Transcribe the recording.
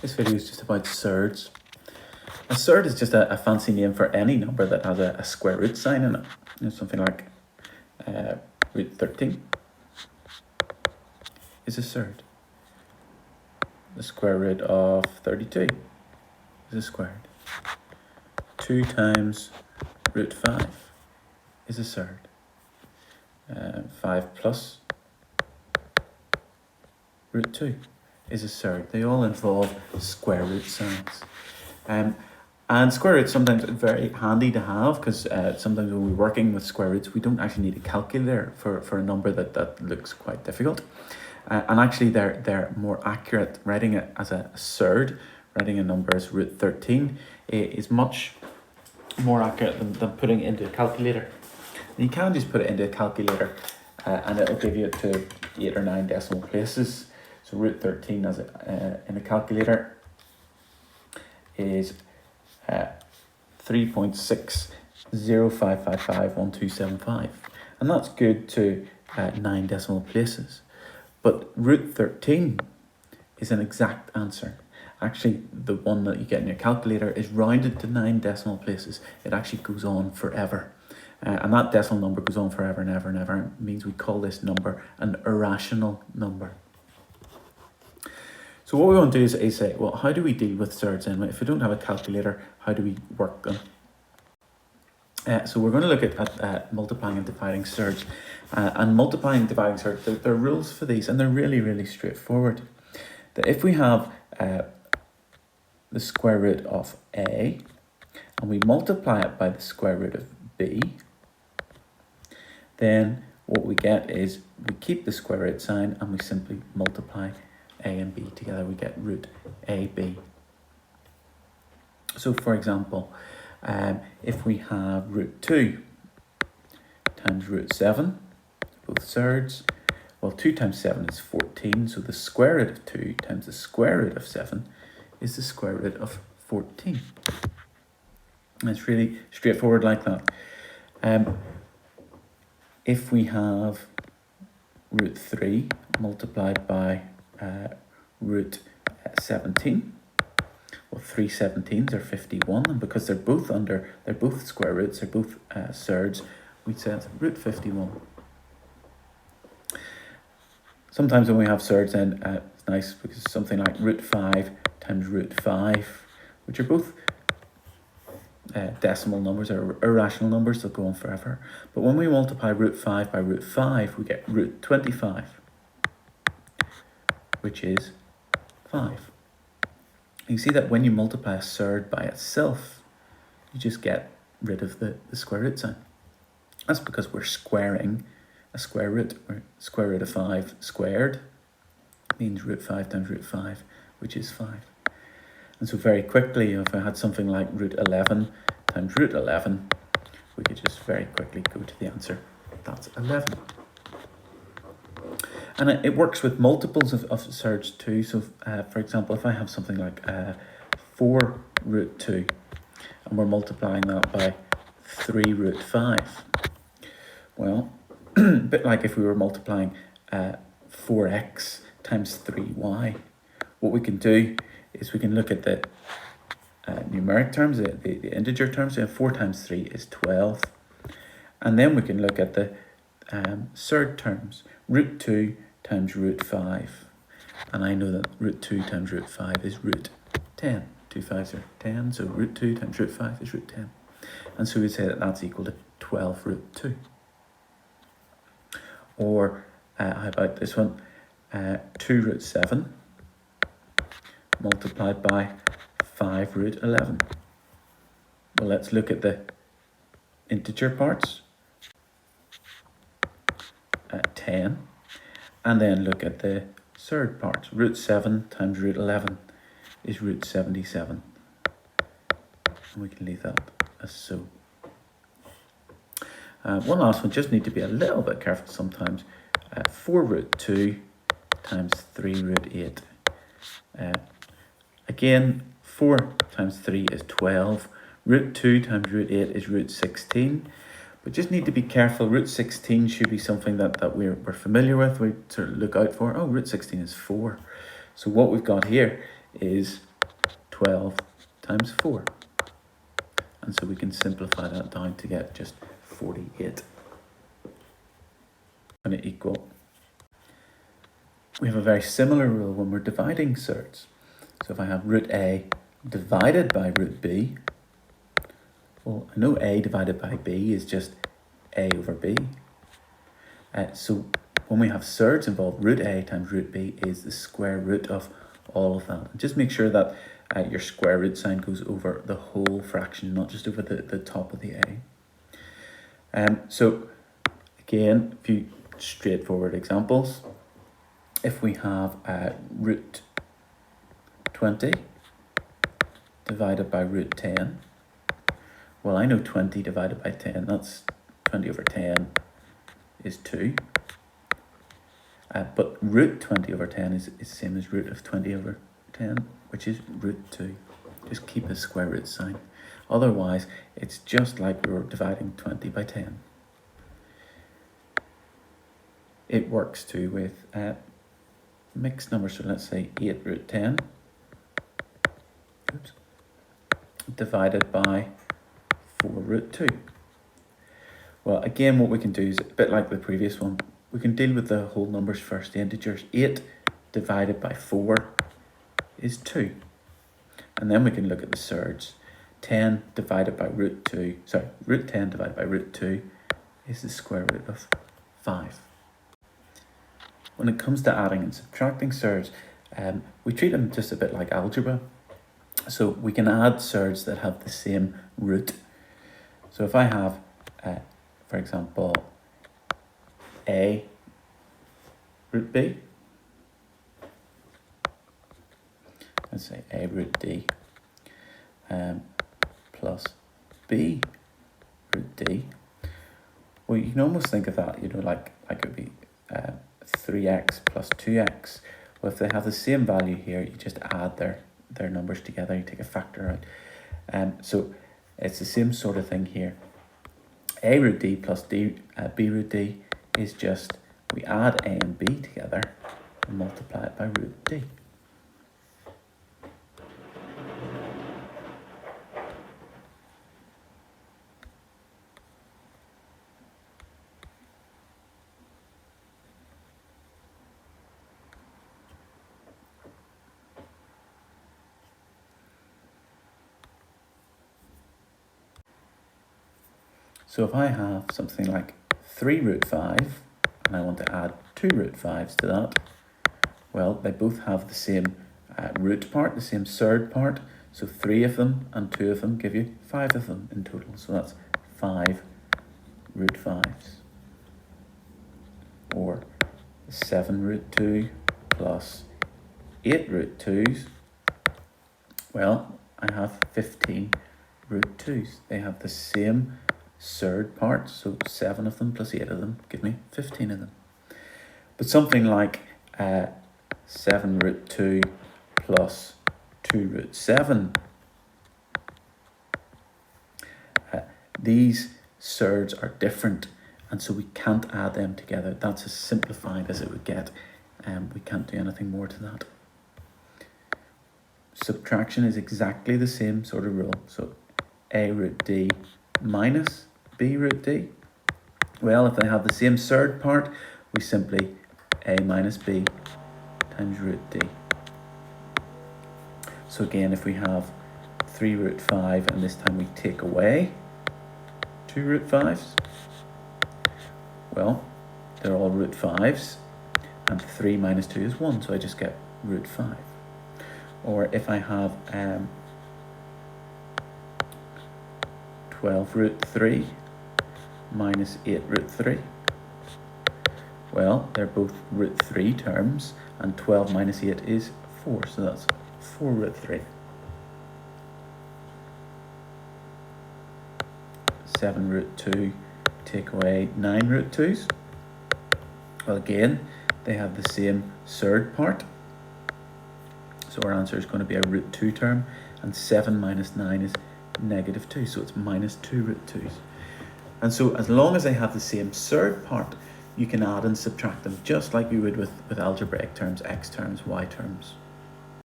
This video is just about surds. A surd is just a fancy name for any number that has a square root sign in it. You know, something like root 13 is a surd. The square root of 32 is a squared. 2 times root 5 is a surd. 5 plus root 2 is a surd. They all involve square root signs. And square roots sometimes are very handy to have because sometimes when we're working with square roots, we don't actually need a calculator for a number that looks quite difficult. And actually they're more accurate. Writing it as a surd, writing a number as root 13 is much more accurate than putting it into a calculator. And you can just put it into a calculator and it'll give you it to 8 or 9 decimal places. So root 13 as in a calculator is 3.6055551275, and that's good to 9 decimal places. But root 13 is an exact answer. Actually, the one that you get in your calculator is rounded to 9 decimal places. It actually goes on forever. And that decimal number goes on forever and ever and ever. It means we call this number an irrational number. So what we want to do is say, well, how do we deal with surds anyway? If we don't have a calculator, how do we work them? So we're going to look at multiplying and dividing surds. And multiplying and dividing surds, there are rules for these, and they're really, really straightforward. That if we have the square root of A, and we multiply it by the square root of B, then what we get is we keep the square root sign and we simply multiply A and B together. We get root AB. So for example, if we have root 2 times root 7, both surds, well, 2 times 7 is 14, so the square root of 2 times the square root of 7 is the square root of 14. And it's really straightforward like that. If we have root 3 multiplied by root 17, well, 3 17s are 51, and because they're both square roots, they're both surds, we'd say it's root 51. Sometimes when we have surds, then it's nice because something like root 5 times root 5, which are both decimal numbers or irrational numbers that go on forever. But when we multiply root 5 by root 5, we get root 25, which is 5. You see that when you multiply a surd by itself, you just get rid of the square root sign. That's because we're squaring a square root. Where square root of 5 squared means root 5 times root 5, which is 5. And so very quickly, if I had something like root 11 times root 11, we could just very quickly go to the answer. That's 11. And it works with multiples of surds too. So for example, if I have something like 4 root 2, and we're multiplying that by 3 root 5, well, a bit like if we were multiplying 4x times 3y, what we can do is we can look at the numeric terms, the integer terms. So 4 times 3 is 12. And then we can look at the surd terms, root 2 times root 5. And I know that root 2 times root 5 is root 10. 2 5s are 10, so root 2 times root 5 is root 10. And so we say that that's equal to 12 root 2. Or how about this one? 2 root 7 multiplied by 5 root 11. Well, let's look at the integer parts. 10. And then look at the surd parts. Root 7 times root 11 is root 77. And we can leave that as so. One last one, just need to be a little bit careful sometimes. 4 root 2 times 3 root 8. Again, 4 times 3 is 12. Root 2 times root 8 is root 16. But just need to be careful. Root 16 should be something that we're familiar with. We sort of look out for. Oh, root 16 is 4. So what we've got here is 12 times 4. And so we can simplify that down to get just 48. And it equal. We have a very similar rule when we're dividing surds. So if I have root A divided by root B, well, I know A divided by B is just A over B. So when we have surds involved, root A times root B is the square root of all of that. And just make sure that your square root sign goes over the whole fraction, not just over the top of the A. So again, a few straightforward examples. If we have root 20 divided by root 10, well, I know 20 divided by 10, that's 20 over 10 is 2. But root 20 over 10 is the same as root of 20 over 10, which is root 2. Just keep a square root sign. Otherwise, it's just like we were dividing 20 by 10. It works too with mixed numbers. So let's say 8 root 10 divided by 4 root 2. Well, again, what we can do is a bit like the previous one. We can deal with the whole numbers first, the integers. 8 divided by 4 is 2. And then we can look at the surds. 10 divided by root 2, root 10 divided by root 2 is the square root of 5. When it comes to adding and subtracting surds, we treat them just a bit like algebra. So we can add surds that have the same root. So if I have, for example, A root B, let's say A root D plus B root D. Well, you can almost think of that, like it would be 3x plus 2x. Well, if they have the same value here, you just add their numbers together, you take a factor out. So it's the same sort of thing here. A root D plus B root D is just, we add A and B together and multiply it by root D. So if I have something like 3 root 5, and I want to add 2 root 5s to that, well, they both have the same root part, the same surd part, so 3 of them and 2 of them give you 5 of them in total, so that's 5 root 5s. Or 7 root 2 plus 8 root 2s, well, I have 15 root 2s. They have the same surd parts, so 7 of them plus 8 of them give me 15 of them. But something like 7 root 2 plus 2 root 7, these surds are different, and so we can't add them together. That's as simplified as it would get, and we can't do anything more to that. Subtraction is exactly the same sort of rule. So A root D minus B root D. Well, if they have the same surd part, we simply A minus B times root D. So again, if we have 3 root 5 and this time we take away 2 root 5s, well, they're all root 5s, and 3 minus 2 is 1, so I just get root 5. Or if I have 12 root 3 minus 8 root 3, well, they're both root 3 terms, and 12 minus 8 is 4, so that's 4 root 3. 7 root 2 take away 9 root 2s. Well, again, they have the same surd part, so our answer is going to be a root 2 term, and 7 minus 9 is negative 2, so it's minus 2 root 2s. And so as long as they have the same surd part, you can add and subtract them just like you would with algebraic terms, x terms, y terms.